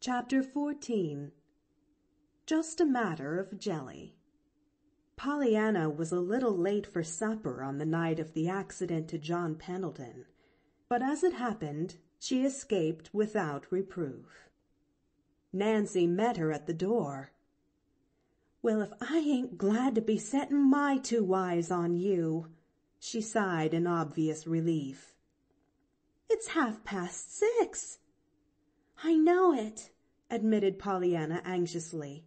Chapter 14. Just a Matter of Jelly. Pollyanna was a little late for supper on the night of the accident to John Pendleton, but as it happened, she escaped without reproof. Nancy met her at the door. "Well, if I ain't glad to be setting my 2 eyes on you," she sighed in obvious relief. "It's 6:30. "I know it," admitted Pollyanna anxiously.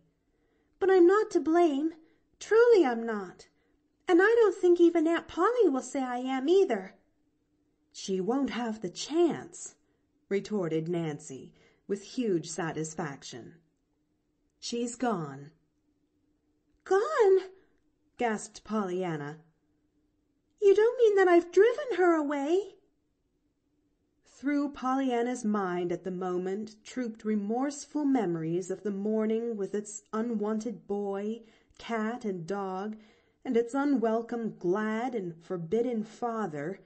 "But I'm not to blame. Truly I'm not. And I don't think even Aunt Polly will say I am either." "She won't have the chance," retorted Nancy with huge satisfaction. "She's gone." "Gone?" gasped Pollyanna. "You don't mean that I've driven her away?" Through Pollyanna's mind at the moment trooped remorseful memories of the morning with its unwanted boy, cat, and dog, and its unwelcome, glad, and forbidden father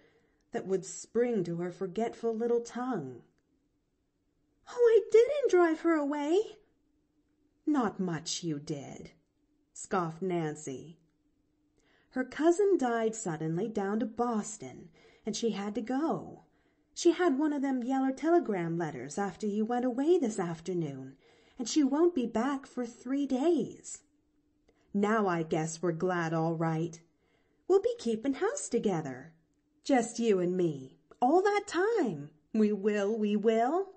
that would spring to her forgetful little tongue. "Oh, I didn't drive her away." "Not much you did," scoffed Nancy. "Her cousin died suddenly down to Boston, and she had to go. She had one of them yeller telegram letters after you went away this afternoon, and she won't be back for 3 days. Now I guess we're glad all right. We'll be keeping house together. Just you and me, all that time. We will, we will."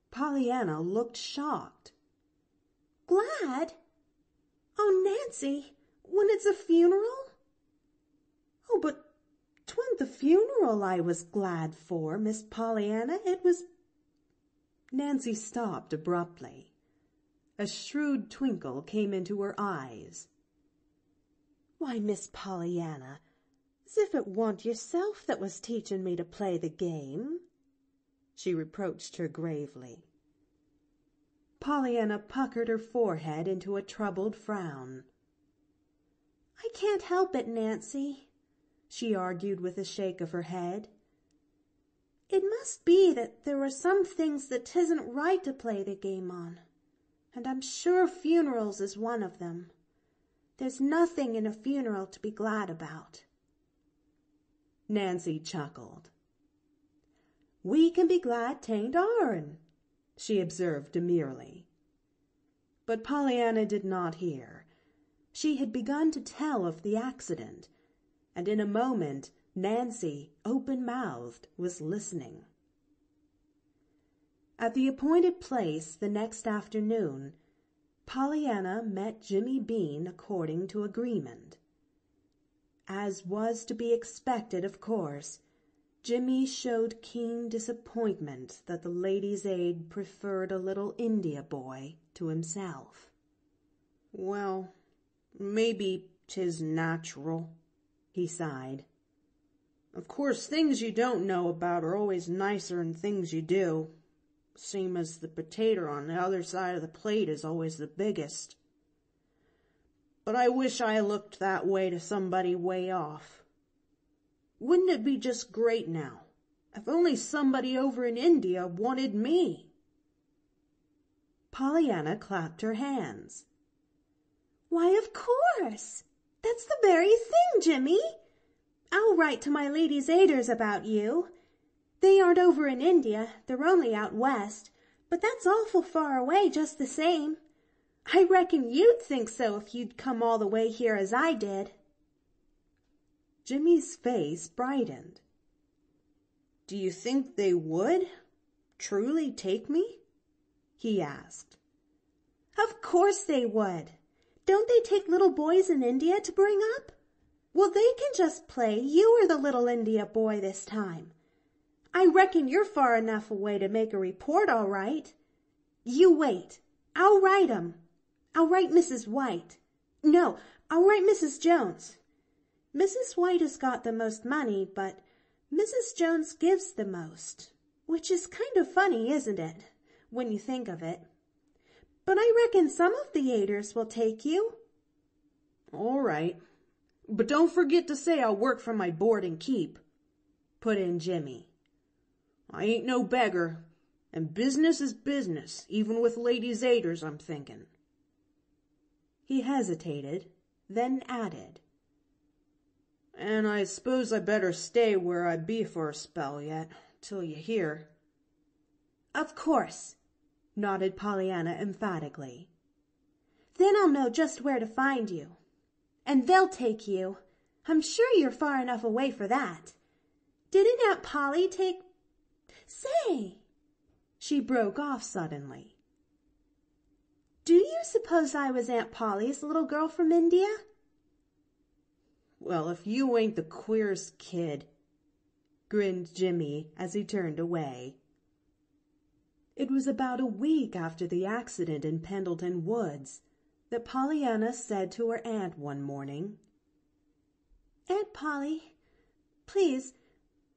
Pollyanna looked shocked. "Glad? Oh, Nancy, when it's a funeral?" "Oh, but 'twa'n't the funeral I was glad for, Miss Pollyanna. It was—" Nancy stopped abruptly. A shrewd twinkle came into her eyes. "Why, Miss Pollyanna, as if it wa'n't yourself that was teaching me to play the game," she reproached her gravely. Pollyanna puckered her forehead into a troubled frown. "I can't help it, Nancy," she argued with a shake of her head. "It must be that there are some things that 'tisn't right to play the game on, and I'm sure funerals is one of them. There's nothing in a funeral to be glad about." Nancy chuckled. "We can be glad 'tain't our'n," she observed demurely. But Pollyanna did not hear. She had begun to tell of the accident, and in a moment Nancy, open-mouthed, was listening. At the appointed place the next afternoon, Pollyanna met Jimmy Bean according to agreement. As was to be expected, of course, Jimmy showed keen disappointment that the Ladies' Aid preferred a little India boy to himself. "Well, maybe 'tis natural," he sighed. "Of course, things you don't know about are always nicer'n things you do. Same as the potato on the other side of the plate is always the biggest. But I wish I looked that way to somebody way off. Wouldn't it be just great now, if only somebody over in India wanted me?" Pollyanna clapped her hands. "Why, of course! That's the very thing, Jimmy! I'll write to my Ladies' Aiders about you. They aren't over in India, they're only out west, but that's awful far away just the same. I reckon you'd think so if you'd come all the way here as I did." Jimmy's face brightened. "Do you think they would truly take me?" he asked. "Of course they would. Don't they take little boys in India to bring up? Well, they can just play you are the little India boy this time. I reckon you're far enough away to make a report all right. You wait. I'll write 'em. I'll write Mrs. White. No, I'll write Mrs. Jones. Mrs. White has got the most money, but Mrs. Jones gives the most, which is kind of funny, isn't it, when you think of it? But I reckon some of the Aiders will take you." "All right, but don't forget to say I'll work for my board and keep," put in Jimmy. "I ain't no beggar, And business is business, even with ladies' aiders, I'm thinking." He hesitated, then added, "And I suppose I better stay where I be for a spell yet, till you hear." "Of course," nodded Pollyanna emphatically. "Then I'll know just where to find you. And they'll take you. I'm sure you're far enough away for that. Didn't Aunt Polly take... Say!" She broke off suddenly. "Do you suppose I was Aunt Polly's little girl from India?" "Well, if you ain't the queerest kid," grinned Jimmy as he turned away. It was about a week after the accident in Pendleton Woods that Pollyanna said to her aunt one morning, "Aunt Polly, please,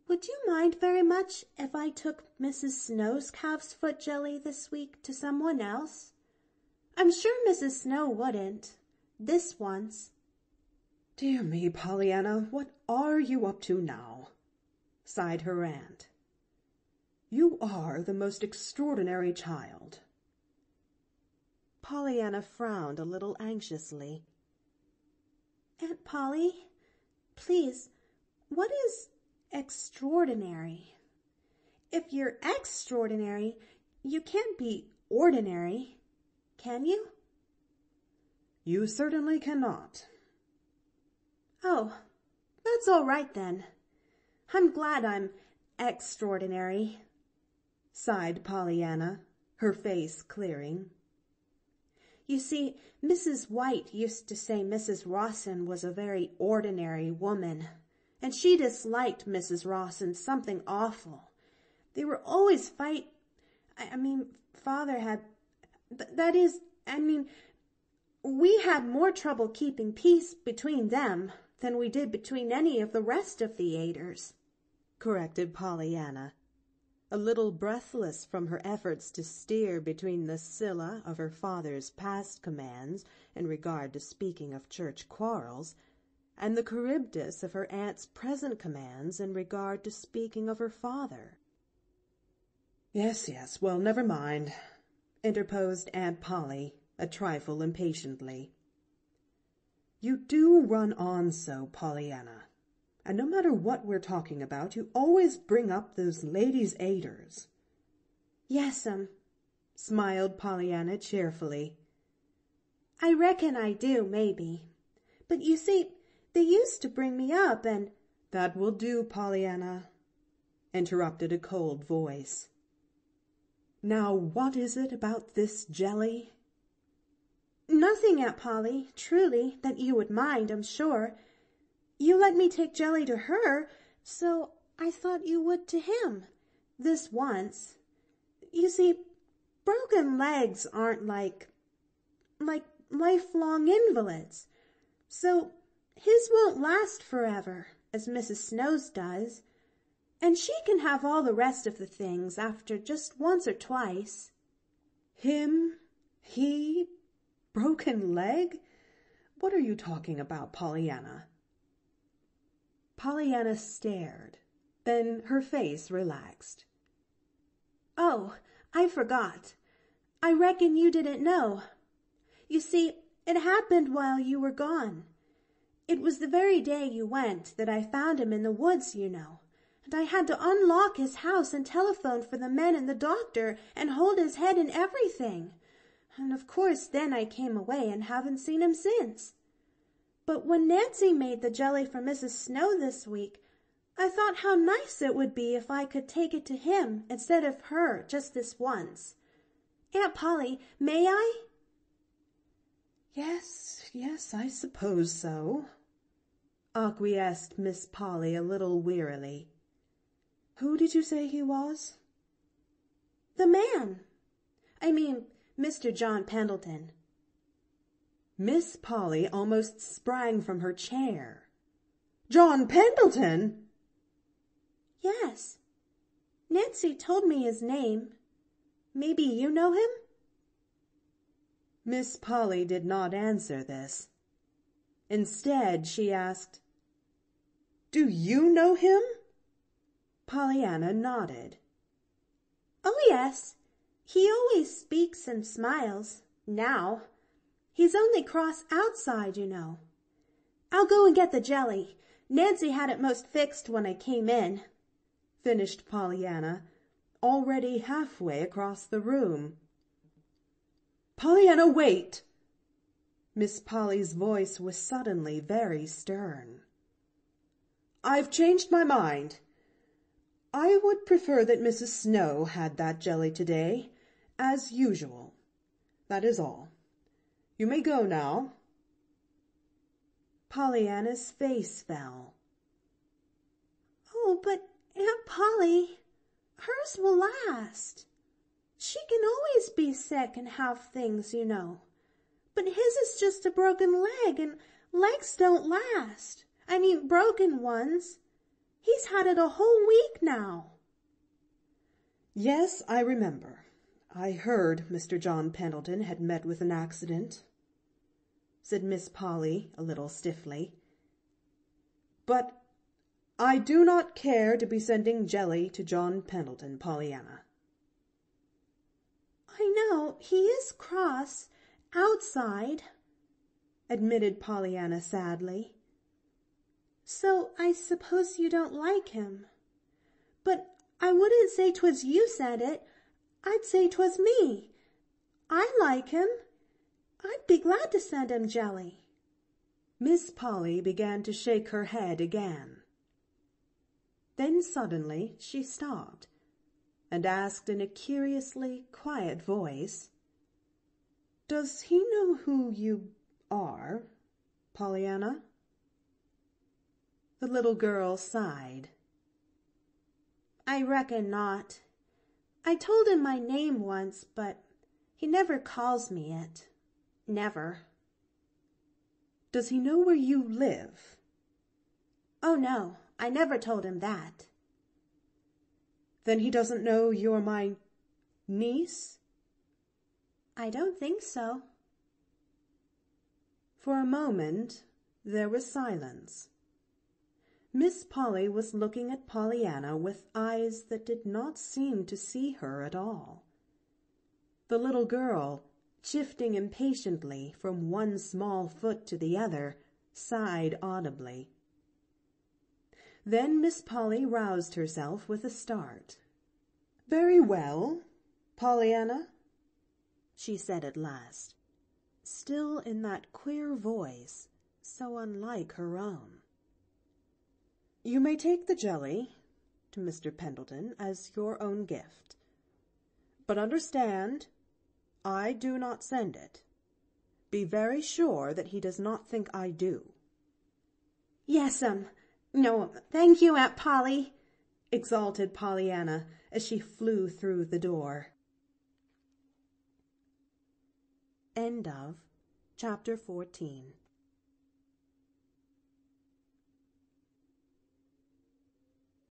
would you mind very much if I took Mrs. Snow's calf's foot jelly this week to someone else? I'm sure Mrs. Snow wouldn't, this once." "Dear me, Pollyanna, what are you up to now?" sighed her aunt. "You are the most extraordinary child." Pollyanna frowned a little anxiously. "Aunt Polly, please, what is extraordinary? If you're extraordinary, you can't be ordinary, can you?" "You certainly cannot." "Oh, that's all right then. I'm glad I'm extraordinary," sighed Pollyanna, her face clearing. "You see, Mrs. White used to say Mrs. Rawson was a very ordinary woman, and she disliked Mrs. Rawson something awful. They were always Father had... we had more trouble keeping peace between them than we did between any of the rest of the Aiders," corrected Pollyanna, a little breathless from her efforts to steer between the Scylla of her father's past commands in regard to speaking of church quarrels, and the Charybdis of her aunt's present commands in regard to speaking of her father. Yes, well, never mind," interposed Aunt Polly, a trifle impatiently. "You do run on so, Pollyanna, and no matter what we're talking about, you always bring up those ladies' aiders." "Yes'm," smiled Pollyanna cheerfully. "I reckon I do, maybe. But you see, they used to bring me up and—" "That will do, Pollyanna," interrupted a cold voice. "Now, what is it about this jelly?" "Nothing, Aunt Polly, truly, that you would mind, I'm sure. You let me take jelly to her, so I thought you would to him, this once. You see, broken legs aren't like lifelong invalids, so his won't last forever, as Mrs. Snow's does, and she can have all the rest of the things after just once or twice." He, broken leg? What are you talking about, Pollyanna?" Pollyanna stared, then her face relaxed. "Oh, I forgot. I reckon you didn't know. You see, it happened while you were gone. It was the very day you went that I found him in the woods, you know, and I had to unlock his house and telephone for the men and the doctor and hold his head and everything. And of course then I came away and haven't seen him since. But when Nancy made the jelly for Mrs. Snow this week, I thought how nice it would be if I could take it to him instead of her just this once. Aunt Polly, may I?" Yes, I suppose so," acquiesced Miss Polly a little wearily. "Who did you say he was?" "The man. Mr. John Pendleton." Miss Polly almost sprang from her chair. "John Pendleton?" "Yes. Nancy told me his name. Maybe you know him?" Miss Polly did not answer this. Instead, she asked, "Do you know him?" Pollyanna nodded. Oh, yes. He always speaks and smiles, now. He's only cross outside, you know. I'll go and get the jelly. Nancy had it most fixed when I came in," finished Pollyanna, already halfway across the room. "Pollyanna, wait!" Miss Polly's voice was suddenly very stern. "I've changed my mind. I would prefer that Mrs. Snow had that jelly today, as usual. That is all. You may go now." Pollyanna's face fell. "Oh, but Aunt Polly, hers will last. She can always be sick and have things, you know. But his is just a broken leg, and legs don't last. I mean broken ones. He's had it a whole week now." "Yes, I remember. I heard Mr. John Pendleton had met with an accident," said Miss Polly a little stiffly. "But I do not care to be sending jelly to John Pendleton, Pollyanna." "I know he is cross outside," admitted Pollyanna sadly. "So I suppose you don't like him. But I wouldn't say 'twas you said it. I'd say 'twas me. I like him. I'd be glad to send him jelly." Miss Polly began to shake her head again. Then suddenly she stopped and asked in a curiously quiet voice, "Does he know who you are, Pollyanna?" The little girl sighed. "I reckon not. I told him my name once, but he never calls me it. Never." "Does he know where you live?" "Oh, no, I never told him that." "Then he doesn't know you're my niece?" "I don't think so." For a moment there was silence. Miss Polly was looking at Pollyanna with eyes that did not seem to see her at all. The little girl, shifting impatiently from one small foot to the other, sighed audibly. Then Miss Polly roused herself with a start. "Very well, Pollyanna," she said at last, still in that queer voice, so unlike her own. "You may take the jelly to Mr. Pendleton as your own gift. But understand, I do not send it. Be very sure that he does not think I do." "Yes'm. No, thank you, Aunt Polly," exulted Pollyanna as she flew through the door. End of Chapter 14.